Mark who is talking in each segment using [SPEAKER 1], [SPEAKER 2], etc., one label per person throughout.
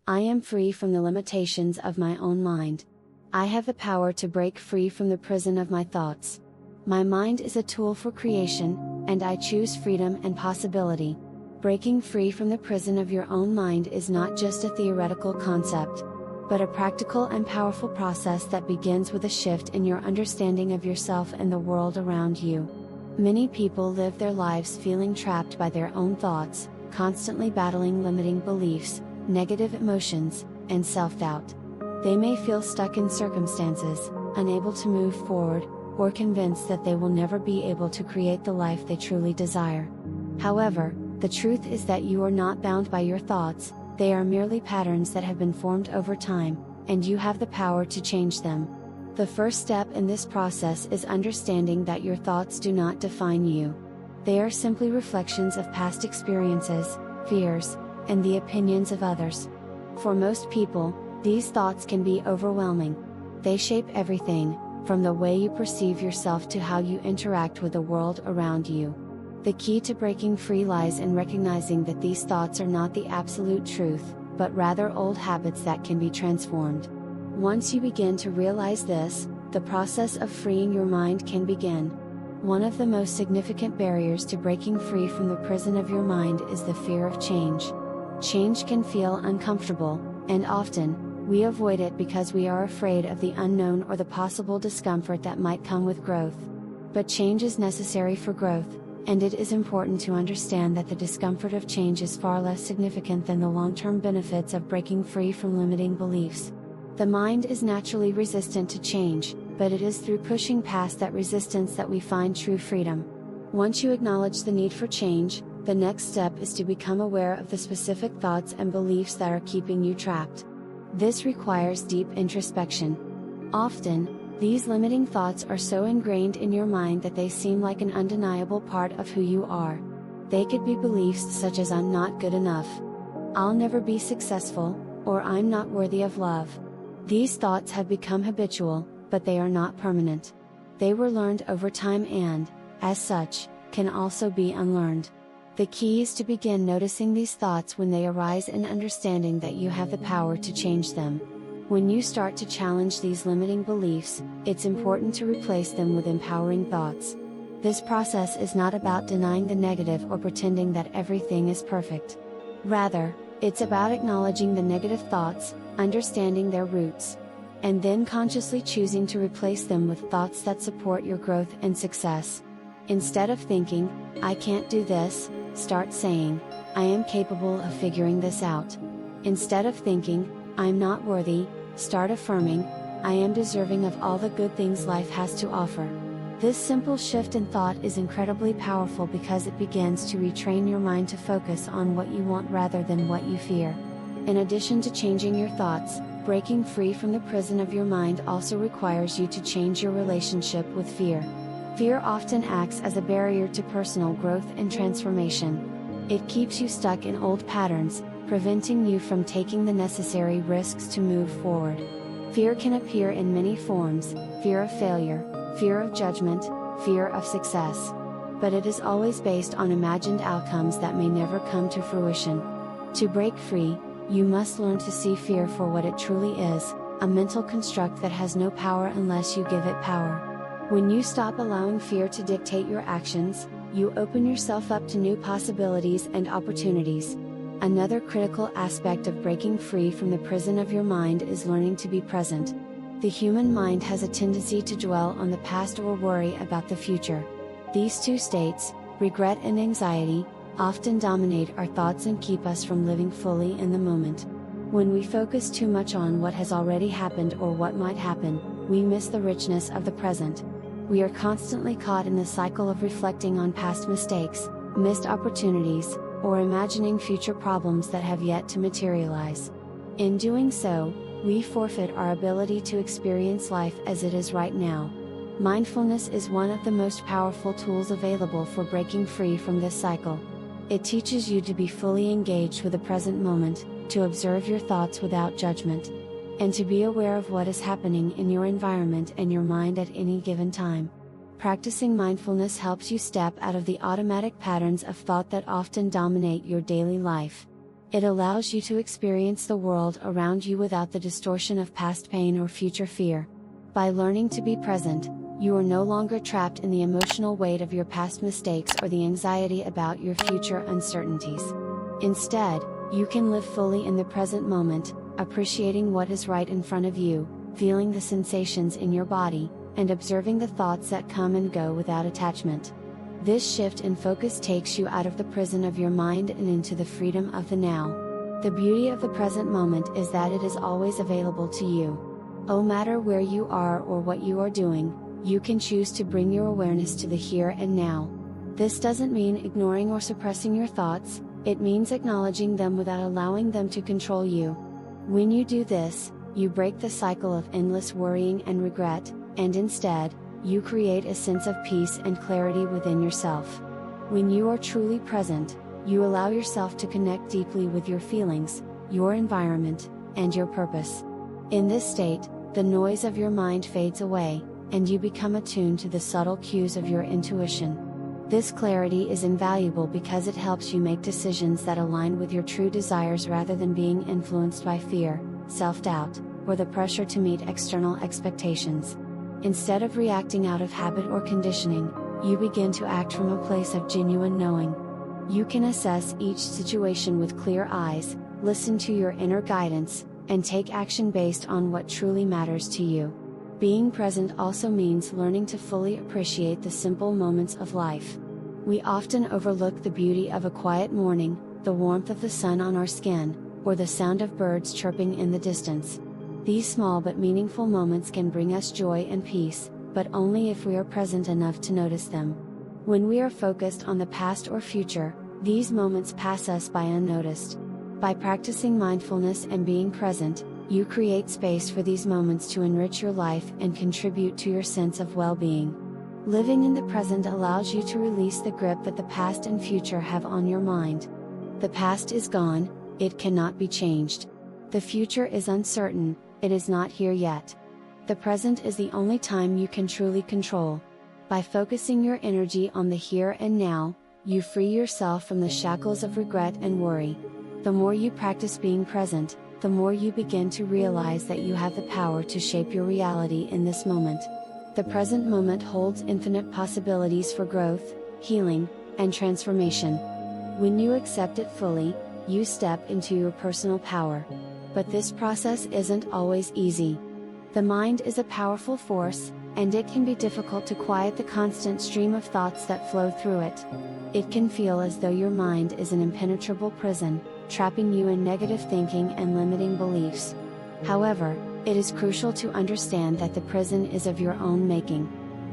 [SPEAKER 1] I am free from the limitations of my own mind. I have the power to break free from the prison of my thoughts. My mind is a tool for creation, and I choose freedom and possibility. Breaking free from the prison of your own mind is not just a theoretical concept, but a practical and powerful process that begins with a shift in your understanding of yourself and the world around you. Many people live their lives feeling trapped by their own thoughts, constantly battling limiting beliefs, negative emotions, and self-doubt. They may feel stuck in circumstances, unable to move forward, or convinced that they will never be able to create the life they truly desire. However, the truth is that you are not bound by your thoughts, they are merely patterns that have been formed over time, and you have the power to change them. The first step in this process is understanding that your thoughts do not define you. They are simply reflections of past experiences, fears, and the opinions of others. For most people, these thoughts can be overwhelming. They shape everything, from the way you perceive yourself to how you interact with the world around you. The key to breaking free lies in recognizing that these thoughts are not the absolute truth, but rather old habits that can be transformed. Once you begin to realize this, the process of freeing your mind can begin. One of the most significant barriers to breaking free from the prison of your mind is the fear of change. Change can feel uncomfortable, and often, we avoid it because we are afraid of the unknown or the possible discomfort that might come with growth. But change is necessary for growth, and it is important to understand that the discomfort of change is far less significant than the long-term benefits of breaking free from limiting beliefs. The mind is naturally resistant to change, but it is through pushing past that resistance that we find true freedom. Once you acknowledge the need for change, the next step is to become aware of the specific thoughts and beliefs that are keeping you trapped. This requires deep introspection. Often, these limiting thoughts are so ingrained in your mind that they seem like an undeniable part of who you are. They could be beliefs such as "I'm not good enough," "I'll never be successful," or "I'm not worthy of love." These thoughts have become habitual, but they are not permanent. They were learned over time and, as such, can also be unlearned. The key is to begin noticing these thoughts when they arise and understanding that you have the power to change them. When you start to challenge these limiting beliefs, it's important to replace them with empowering thoughts. This process is not about denying the negative or pretending that everything is perfect. Rather, it's about acknowledging the negative thoughts, understanding their roots, and then consciously choosing to replace them with thoughts that support your growth and success. Instead of thinking, "I can't do this," start saying, "I am capable of figuring this out." Instead of thinking, "I'm not worthy," start affirming, "I am deserving of all the good things life has to offer." This simple shift in thought is incredibly powerful because it begins to retrain your mind to focus on what you want rather than what you fear. In addition to changing your thoughts, breaking free from the prison of your mind also requires you to change your relationship with fear. Fear often acts as a barrier to personal growth and transformation. It keeps you stuck in old patterns, preventing you from taking the necessary risks to move forward. Fear can appear in many forms: fear of failure, fear of judgment, fear of success. But it is always based on imagined outcomes that may never come to fruition. To break free, you must learn to see fear for what it truly is, a mental construct that has no power unless you give it power. When you stop allowing fear to dictate your actions, you open yourself up to new possibilities and opportunities. Another critical aspect of breaking free from the prison of your mind is learning to be present. The human mind has a tendency to dwell on the past or worry about the future. These two states, regret and anxiety, often dominate our thoughts and keep us from living fully in the moment. When we focus too much on what has already happened or what might happen, we miss the richness of the present. We are constantly caught in the cycle of reflecting on past mistakes, missed opportunities, or imagining future problems that have yet to materialize. In doing so, we forfeit our ability to experience life as it is right now. Mindfulness is one of the most powerful tools available for breaking free from this cycle. It teaches you to be fully engaged with the present moment, to observe your thoughts without judgment, and to be aware of what is happening in your environment and your mind at any given time. Practicing mindfulness helps you step out of the automatic patterns of thought that often dominate your daily life. It allows you to experience the world around you without the distortion of past pain or future fear. By learning to be present, you are no longer trapped in the emotional weight of your past mistakes or the anxiety about your future uncertainties. Instead, you can live fully in the present moment, appreciating what is right in front of you, feeling the sensations in your body, and observing the thoughts that come and go without attachment. This shift in focus takes you out of the prison of your mind and into the freedom of the now. The beauty of the present moment is that it is always available to you. No matter where you are or what you are doing, you can choose to bring your awareness to the here and now. This doesn't mean ignoring or suppressing your thoughts, it means acknowledging them without allowing them to control you. When you do this, you break the cycle of endless worrying and regret, and instead, you create a sense of peace and clarity within yourself. When you are truly present, you allow yourself to connect deeply with your feelings, your environment, and your purpose. In this state, the noise of your mind fades away, and you become attuned to the subtle cues of your intuition. This clarity is invaluable because it helps you make decisions that align with your true desires rather than being influenced by fear, self-doubt, or the pressure to meet external expectations. Instead of reacting out of habit or conditioning, you begin to act from a place of genuine knowing. You can assess each situation with clear eyes, listen to your inner guidance, and take action based on what truly matters to you. Being present also means learning to fully appreciate the simple moments of life. We often overlook the beauty of a quiet morning, the warmth of the sun on our skin, or the sound of birds chirping in the distance. These small but meaningful moments can bring us joy and peace, but only if we are present enough to notice them. When we are focused on the past or future, these moments pass us by unnoticed. By practicing mindfulness and being present, you create space for these moments to enrich your life and contribute to your sense of well-being. Living in the present allows you to release the grip that the past and future have on your mind. The past is gone, it cannot be changed. The future is uncertain, it is not here yet. The present is the only time you can truly control. By focusing your energy on the here and now, you free yourself from the shackles of regret and worry. The more you practice being present, the more you begin to realize that you have the power to shape your reality in this moment. The present moment holds infinite possibilities for growth, healing, and transformation. When you accept it fully, you step into your personal power. But this process isn't always easy. The mind is a powerful force, and it can be difficult to quiet the constant stream of thoughts that flow through it. It can feel as though your mind is an impenetrable prison, trapping you in negative thinking and limiting beliefs. However, it is crucial to understand that the prison is of your own making.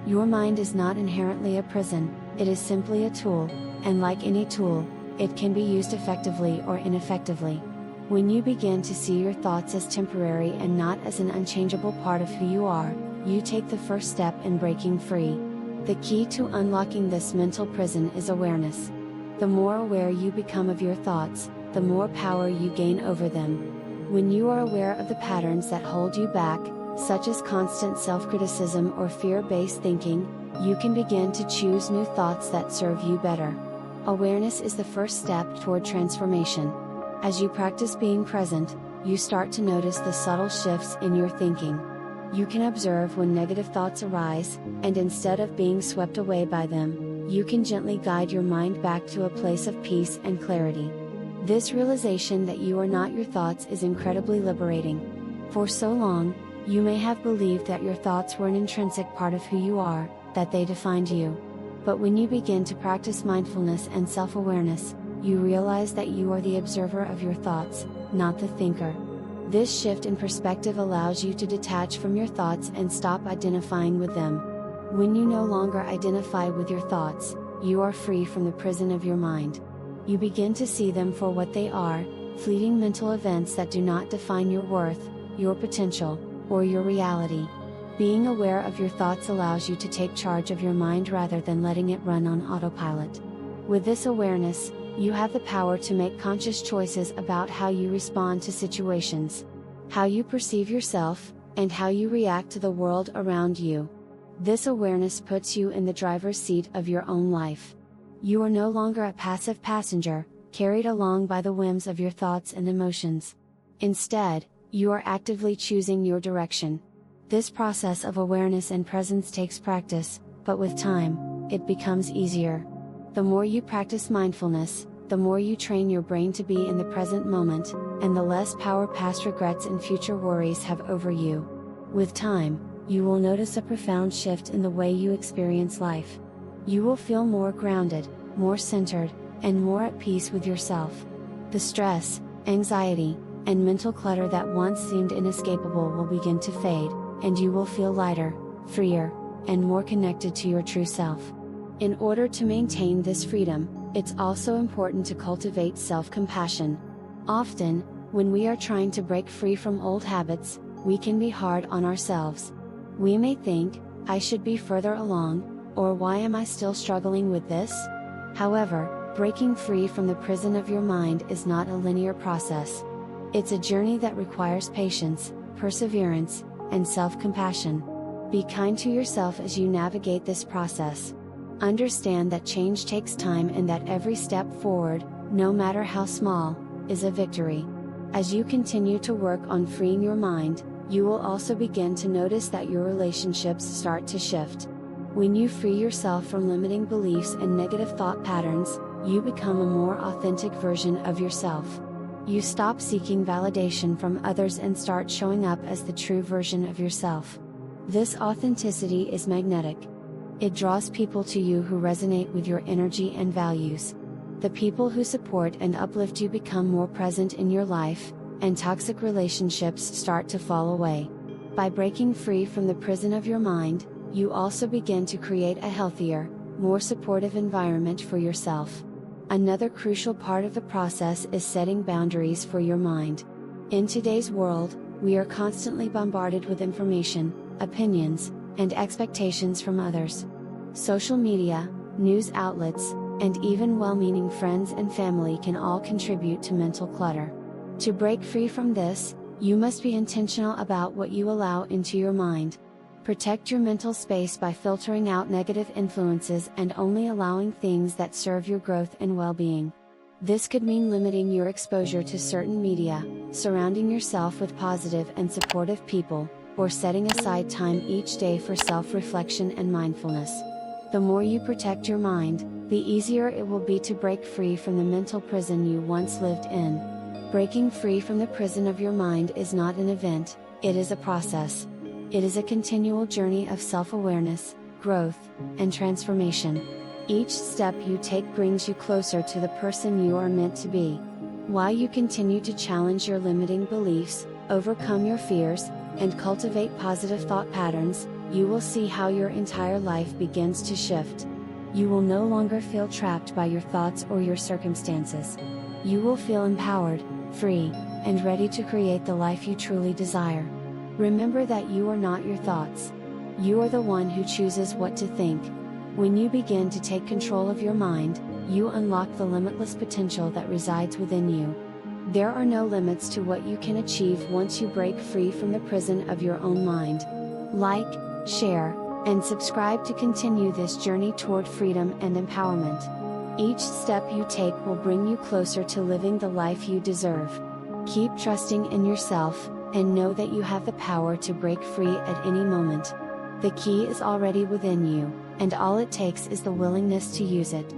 [SPEAKER 1] Your mind is not inherently a prison, it is simply a tool, and like any tool, it can be used effectively or ineffectively. When you begin to see your thoughts as temporary and not as an unchangeable part of who you are, you take the first step in breaking free. The key to unlocking this mental prison is awareness. The more aware you become of your thoughts, the more power you gain over them. When you are aware of the patterns that hold you back, such as constant self-criticism or fear-based thinking, you can begin to choose new thoughts that serve you better. Awareness is the first step toward transformation. As you practice being present, you start to notice the subtle shifts in your thinking. You can observe when negative thoughts arise, and instead of being swept away by them, you can gently guide your mind back to a place of peace and clarity. This realization that you are not your thoughts is incredibly liberating. For so long, you may have believed that your thoughts were an intrinsic part of who you are, that they defined you. But when you begin to practice mindfulness and self-awareness, you realize that you are the observer of your thoughts, not the thinker. This shift in perspective allows you to detach from your thoughts and stop identifying with them. When you no longer identify with your thoughts, you are free from the prison of your mind. You begin to see them for what they are, fleeting mental events that do not define your worth, your potential, or your reality. Being aware of your thoughts allows you to take charge of your mind rather than letting it run on autopilot. With this awareness, you have the power to make conscious choices about how you respond to situations, how you perceive yourself, and how you react to the world around you. This awareness puts you in the driver's seat of your own life. You are no longer a passive passenger, carried along by the whims of your thoughts and emotions. Instead, you are actively choosing your direction. This process of awareness and presence takes practice, but with time, it becomes easier. The more you practice mindfulness, the more you train your brain to be in the present moment, and the less power past regrets and future worries have over you. With time, you will notice a profound shift in the way you experience life. You will feel more grounded, more centered, and more at peace with yourself. The stress, anxiety, and mental clutter that once seemed inescapable will begin to fade, and you will feel lighter, freer, and more connected to your true self. In order to maintain this freedom, it's also important to cultivate self-compassion. Often, when we are trying to break free from old habits, we can be hard on ourselves. We may think, I should be further along, or why am I still struggling with this? However, breaking free from the prison of your mind is not a linear process. It's a journey that requires patience, perseverance, and self-compassion. Be kind to yourself as you navigate this process. Understand that change takes time and that every step forward, no matter how small, is a victory. As you continue to work on freeing your mind, you will also begin to notice that your relationships start to shift. When you free yourself from limiting beliefs and negative thought patterns, you become a more authentic version of yourself. You stop seeking validation from others and start showing up as the true version of yourself. This authenticity is magnetic. It draws people to you who resonate with your energy and values. The people who support and uplift you become more present in your life, and toxic relationships start to fall away. By breaking free from the prison of your mind, you also begin to create a healthier, more supportive environment for yourself. Another crucial part of the process is setting boundaries for your mind. In today's world, we are constantly bombarded with information, opinions, and expectations from others. Social media, news outlets, and even well-meaning friends and family can all contribute to mental clutter. To break free from this, you must be intentional about what you allow into your mind. Protect your mental space by filtering out negative influences and only allowing things that serve your growth and well-being. This could mean limiting your exposure to certain media, surrounding yourself with positive and supportive people, or setting aside time each day for self-reflection and mindfulness. The more you protect your mind, the easier it will be to break free from the mental prison you once lived in. Breaking free from the prison of your mind is not an event, it is a process. It is a continual journey of self-awareness, growth, and transformation. Each step you take brings you closer to the person you are meant to be. While you continue to challenge your limiting beliefs, overcome your fears, and cultivate positive thought patterns, you will see how your entire life begins to shift. You will no longer feel trapped by your thoughts or your circumstances. You will feel empowered, free, and ready to create the life you truly desire. Remember that you are not your thoughts. You are the one who chooses what to think. When you begin to take control of your mind, you unlock the limitless potential that resides within you. There are no limits to what you can achieve once you break free from the prison of your own mind. Like, share, and subscribe to continue this journey toward freedom and empowerment. Each step you take will bring you closer to living the life you deserve. Keep trusting in yourself, and know that you have the power to break free at any moment. The key is already within you, and all it takes is the willingness to use it.